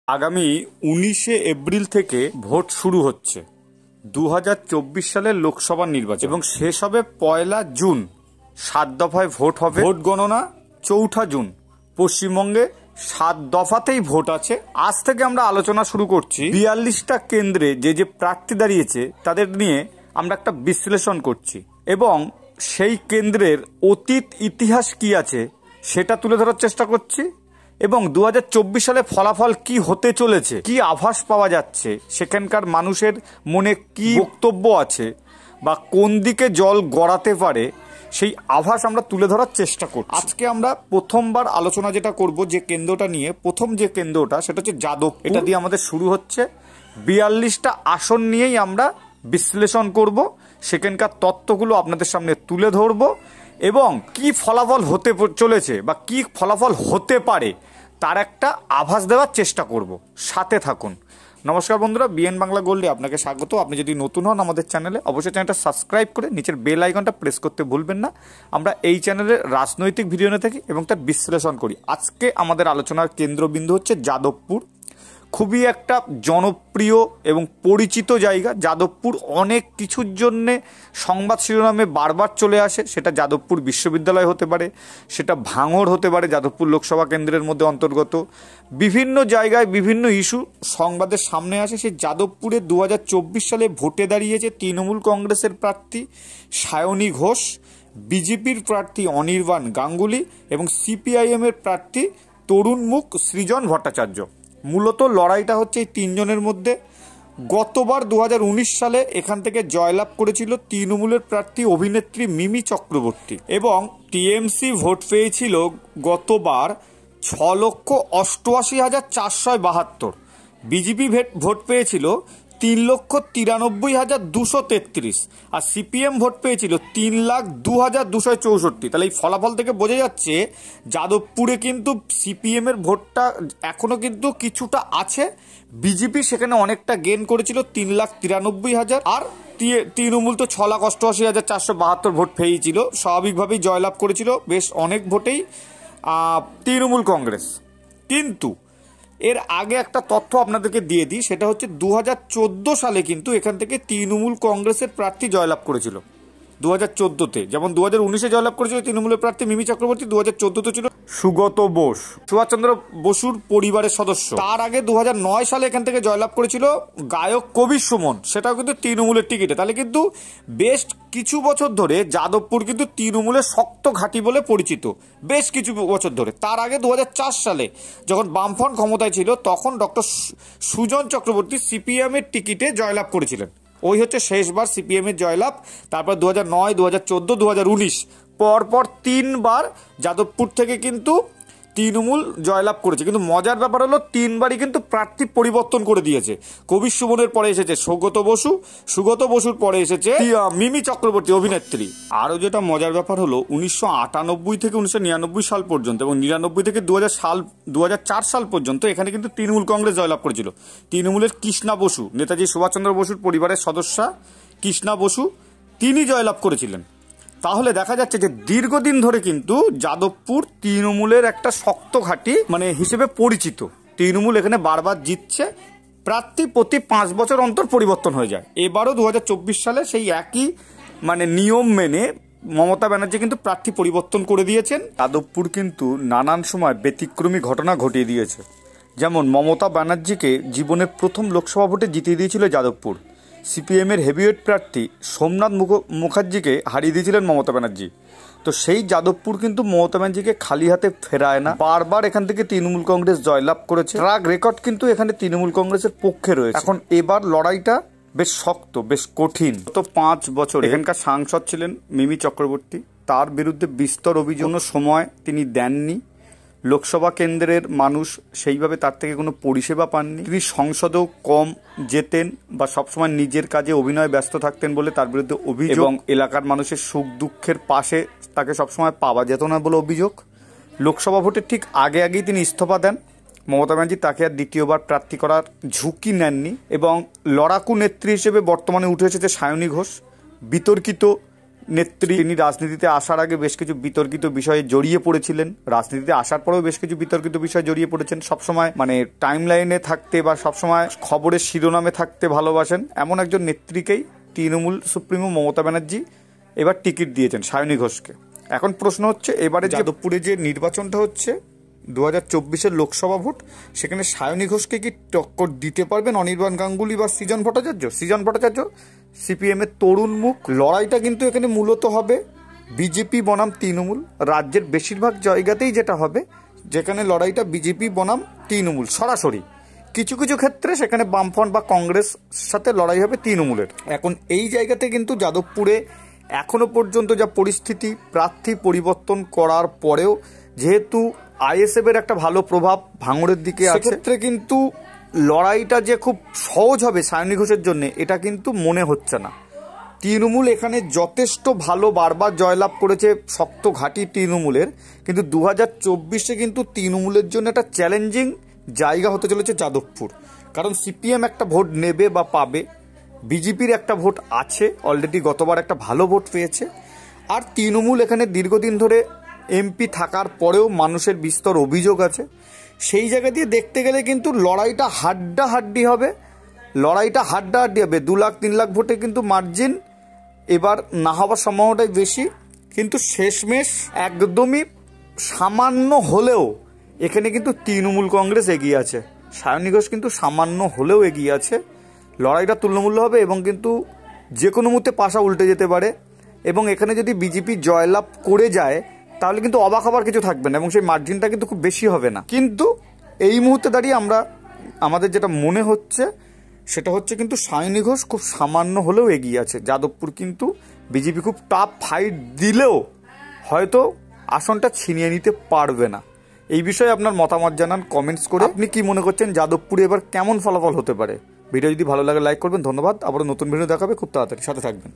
আগামী 19শে এপ্রিল থেকে ভোট শুরু হচ্ছে 2024 সালের লোকসভা নির্বাচন এবং শেষ হবে 1 জুন। 7 দফায় ভোট হবে। ভোট গণনা 4 জুন। পশ্চিমবঙ্গে 7 দফাতেই ভোট আছে। আজ থেকে আমরা আলোচনা শুরু করছি 42টা কেন্দ্রে যে প্রার্থী দাঁড়িয়েছে তাদের নিয়ে আমরা একটা বিশ্লেষণ করছি এবং সেই কেন্দ্রের অতীত ইতিহাস কি আছে সেটা তুলে ধরার চেষ্টা করছি এবং 2024 সালে ফলাফল কি হতে চলেছে, কি আভাস পাওয়া যাচ্ছে, সেখানকার মানুষের মনে কি বক্তব্য আছে বা কোন দিকে জল গড়াতে পারে সেই আভাস আমরা তুলে ধরার চেষ্টা করছি। আজকে আমরা প্রথমবার আলোচনা যেটা করব যে কেন্দ্রটা নিয়ে, প্রথম যে কেন্দ্রটা সেটা হচ্ছে যাদবপুর। এটা দিয়ে আমাদের শুরু হচ্ছে। 42টা আসন নিয়েই আমরা বিশ্লেষণ করব, সেখানকার তথ্যগুলো আপনাদের সামনে তুলে ধরব এবং কি ফলাফল হতে চলেছে বা কি ফলাফল হতে পারে তার একটা আভাস দেওয়ার চেষ্টা করব। সাথে থাকুন। নমস্কার বন্ধুরা, বিএন বাংলা গোল্ডে আপনাকে স্বাগত। আপনি যদি নতুন হন আমাদের চ্যানেলে, অবশ্যই চ্যানেলটা সাবস্ক্রাইব করে নিচের বেল আইকনটা প্রেস করতে ভুলবেন না। আমরা এই চ্যানেলে রাজনৈতিক ভিডিও নিয়ে থাকি এবং তার বিশ্লেষণ করি। আজকে আমাদের আলোচনার কেন্দ্রবিন্দু হচ্ছে যাদবপুর। খুবই একটা জনপ্রিয় এবং পরিচিত জায়গা যাদবপুর। অনেক কিছুর জন্যে সংবাদ শিরোনামে বারবার চলে আসে। সেটা যাদবপুর বিশ্ববিদ্যালয় হতে পারে, সেটা ভাঙড় হতে পারে, যাদবপুর লোকসভা কেন্দ্রের মধ্যে অন্তর্গত। বিভিন্ন জায়গায় বিভিন্ন ইস্যু সংবাদের সামনে আসে। সেই যাদবপুরে 2024 সালে ভোটে দাঁড়িয়েছে তৃণমূল কংগ্রেসের প্রার্থী সায়নী ঘোষ, বিজেপির প্রার্থী অনির্বাণ গাঙ্গুলি এবং সিপিআইএমের প্রার্থী তরুণ মুখ সৃজন ভট্টাচার্য। মূলত লড়াইটা হচ্ছে এই তিনজনের মধ্যে। গতবার 2019 সালে এখান থেকে জয়লাভ করেছিল তৃণমূলের প্রার্থী অভিনেত্রী মিমি চক্রবর্তী এবং টিএমসি ভোট পেয়েছিল গতবার 6,88,472। বিজেপি ভোট পেয়েছিল 3,93,233 আর সিপিএম ভোট পেয়েছিল 3,02,264। তাহলে এই ফলাফল থেকে বোঝা যাচ্ছে যাদবপুরে কিন্তু সিপিএম এর ভোটটা এখনো কিন্তু কিছুটা আছে। বিজেপি সেখানে অনেকটা গেইন করেছিল 3,93,000 আর তৃণমূল তো 6,88,472 ভোট পেয়েছিল। স্বাভাবিকভাবেই জয়লাভ করেছিল বেশ অনেক ভোটেই তৃণমূল কংগ্রেস। কিন্তু এর আগে একটা তথ্য আপনাদেরকে দিয়ে দিই, সেটা হচ্ছে 2014 সালে কিন্তু এখান থেকে তৃণমূল কংগ্রেসের প্রার্থী জয়লাভ করেছিল। 2014-তে যেমন 2019-এ জয়লাভ করেছিল তৃণমূলের প্রার্থী মিমি চক্রবর্তী, 2014-তে ছিল সুগত বোস, সুভাষচন্দ্র বসুর পরিবারের সদস্য। তার আগে 2009 সালে এখান থেকে জয়লাভ করেছিল গায়ক কবির সুমন, সেটাও কিন্তু তৃণমূলের টিকিটে। তাহলে কিন্তু বেশ কিছু বছর ধরে যাদবপুর কিন্তু তৃণমূলের শক্ত ঘাঁটি বলে পরিচিত, বেশ কিছু বছর ধরে। তার আগে 2004 সালে যখন বামফ্রন্ট ক্ষমতায় ছিল তখন ডক্টর সুজন চক্রবর্তী সিপিএম এর টিকিটে জয়লাভ করেছিলেন। ওই হচ্ছে শেষবার সিপিএম এর জয়লাভ। তারপর 2009, 2014, 2019 পরপর 3 বার যাদবপুর থেকে কিন্তু তৃণমূল জয়লাভ করেছে। কিন্তু মজার ব্যাপার হলো 3 বারই কিন্তু প্রার্থী পরিবর্তন করে দিয়েছে। কবির সুমনের পরে এসেছে সুগত বসু, সুগত বসুর পরে এসেছে মিমি চক্রবর্তী অভিনেত্রী। আরও যেটা মজার ব্যাপার হলো 1998 থেকে 1999 সাল পর্যন্ত এবং 99 থেকে 2004 সাল পর্যন্ত এখানে কিন্তু তৃণমূল কংগ্রেস জয়লাভ করেছিল। তৃণমূলের কৃষ্ণা বসু, নেতাজি সুভাষচন্দ্র বসুর পরিবারের সদস্যা কৃষ্ণা বসু, তিনি জয়লাভ করেছিলেন। তাহলে দেখা যাচ্ছে যে দীর্ঘদিন ধরে কিন্তু যাদবপুর তৃণমূলের একটা শক্ত ঘাঁটি হিসেবে পরিচিত। তৃণমূল এখানে বারবার জিতছে, প্রার্থী প্রতি 5 বছর অন্তর পরিবর্তন হয়ে যায়। এবারও 2024 সালে সেই একই নিয়ম মেনে মমতা ব্যানার্জি কিন্তু প্রার্থী পরিবর্তন করে দিয়েছেন। যাদবপুর কিন্তু নানান সময় ব্যতিক্রমী ঘটনা ঘটিয়ে দিয়েছে। যেমন মমতা ব্যানার্জিকে জীবনের প্রথম লোকসভা ভোটে জিতিয়ে দিয়েছিল যাদবপুর। সিপিএমের হেভিওয়েট প্রার্থী সোমনাথ মুখার্জিকে হারিয়ে দিয়েছিলেন মমতা ব্যানার্জি। তো সেই যাদবপুর কিন্তু মমতা ব্যানার্জিকে খালি হাতে ফেরায় না, বারবার এখান থেকে তৃণমূল কংগ্রেস জয়লাভ করেছে। ট্র্যাক রেকর্ড কিন্তু এখানে তৃণমূল কংগ্রেসের পক্ষে রয়েছে। এখন এবার লড়াইটা বেশ শক্ত, বেশ কঠিন। গত 5 বছর এখানকার সাংসদ ছিলেন মিমি চক্রবর্তী। তার বিরুদ্ধে বিস্তর অভিযোগ, সময় তিনি দেননি। লোকসভা কেন্দ্রের মানুষ সেইভাবে তার থেকে কোনো পরিষেবা পাননি। তিনি সংসদেও কম যেতেন বা সবসময় নিজের কাজে অভিনয় ব্যস্ত থাকতেন বলে তার বিরুদ্ধে অভিযোগ এবং এলাকার মানুষের সুখ দুঃখের পাশে তাকে সবসময় পাওয়া যেত না বলে অভিযোগ। লোকসভা ভোটের ঠিক আগেই তিনি ইস্তফা দেন। মমতা ব্যানার্জি তাকে আর দ্বিতীয়বার প্রার্থী করার ঝুঁকি নেননি এবং লড়াকু নেত্রী হিসেবে বর্তমানে উঠে এসেছে সায়নী ঘোষ। বিতর্কিত নেত্রী, তিনি রাজনীতিতে আসার আগে বেশ কিছু বিতর্কিত বিষয়ে জড়িয়ে পড়েছিলেন, রাজনীতিতে আসার পরেও বেশ কিছু বিতর্কিত বিষয়ে জড়িয়ে পড়েছেন, সবসময় মানে টাইম লাইনে থাকতে বা সবসময় খবরের শিরোনামে থাকতে ভালোবাসেন, এমন একজন নেত্রীকেই তৃণমূল সুপ্রিমো মমতা ব্যানার্জি এবার টিকিট দিয়েছেন সায়নী ঘোষকে। এখন প্রশ্ন হচ্ছে, এবারে যাদবপুরে যে নির্বাচনটা হচ্ছে 2024-এর লোকসভা ভোট, সেখানে সায়নী ঘোষকে কি টক্কর দিতে পারবেন অনির্বাণ গাঙ্গুলি বা সৃজন ভট্টাচার্য? সৃজন ভট্টাচার্য সিপিএম এর তরুণ মুখ। লড়াইটা কিন্তু এখানে মূলত হবে বিজেপি বনাম তৃণমূল। রাজ্যের বেশিরভাগ জায়গাতেই যেটা হবে, যেখানে লড়াইটা বিজেপি বনাম তৃণমূল সরাসরি। কিছু কিছু ক্ষেত্রে সেখানে বামফ্রন্ট বা কংগ্রেস সাথে লড়াই হবে তৃণমূলের। এখন এই জায়গাতে কিন্তু যাদবপুরে এখনো পর্যন্ত যা পরিস্থিতি, প্রার্থী পরিবর্তন করার পরেও যেহেতু আইএসএফ এর একটা ভালো প্রভাব ভাঙড়ের দিকে আছে, সেক্ষেত্রে কিন্তু লড়াইটা যে খুব সহজ হবে সায়নী ঘোষের জন্য, এটা কিন্তু মনে হচ্ছে না। তৃণমূল এখানে যথেষ্ট ভালো বারবার জয়লাভ করেছে, শক্ত ঘাঁটি তৃণমূলের, কিন্তু 2024-এ কিন্তু তৃণমূলের জন্য একটা চ্যালেঞ্জিং জায়গা হতে চলেছে যাদবপুর। কারণ সিপিএম একটা ভোট নেবে বা পাবে, বিজেপির একটা ভোট আছে, অলরেডি গতবার একটা ভালো ভোট পেয়েছে, আর তৃণমূল এখানে দীর্ঘদিন ধরে এমপি থাকার পরেও মানুষের বিস্তর অভিযোগ আছে। সেই জায়গা দিয়ে দেখতে গেলে কিন্তু লড়াইটা হাড্ডাহাড্ডি হবে, 2 লাখ 3 লাখ ভোটে কিন্তু মার্জিন এবার না হওয়ার সম্ভাবনাটাই বেশি। কিন্তু শেষমেশ একদমই সামান্য হলেও এখানে কিন্তু তৃণমূল কংগ্রেস এগিয়ে আছে, সায়নী ঘোষ কিন্তু সামান্য হলেও এগিয়ে আছে। লড়াইটা তুল্যমূল্য হবে এবং কিন্তু যে কোনো মুহূর্তে পাশা উল্টে যেতে পারে। এবং এখানে যদি বিজেপি জয়লাভ করে যায় তাহলে কিন্তু অবাক হবার কিছু থাকবে না এবং সেই মার্জিনটা কিন্তু খুব বেশি হবে না। কিন্তু এই মুহূর্তে দাঁড়িয়ে আমাদের যেটা মনে হচ্ছে সেটা হচ্ছে কিন্তু সায়নী ঘোষ খুব সামান্য হলেও এগিয়ে আছে। যাদবপুর কিন্তু বিজেপি খুব টাফ ফাইট দিলেও হয়তো আসনটা ছিনিয়ে নিতে পারবে না। এই বিষয়ে আপনার মতামত জানান কমেন্টস করে। আপনি কি মনে করছেন যাদবপুরে এবার কেমন ফলাফল হতে পারে? ভিডিও যদি ভালো লাগে লাইক করবেন। ধন্যবাদ। আবারও নতুন ভিডিও দেখাবে খুব তাড়াতাড়ি, সাথে থাকবেন।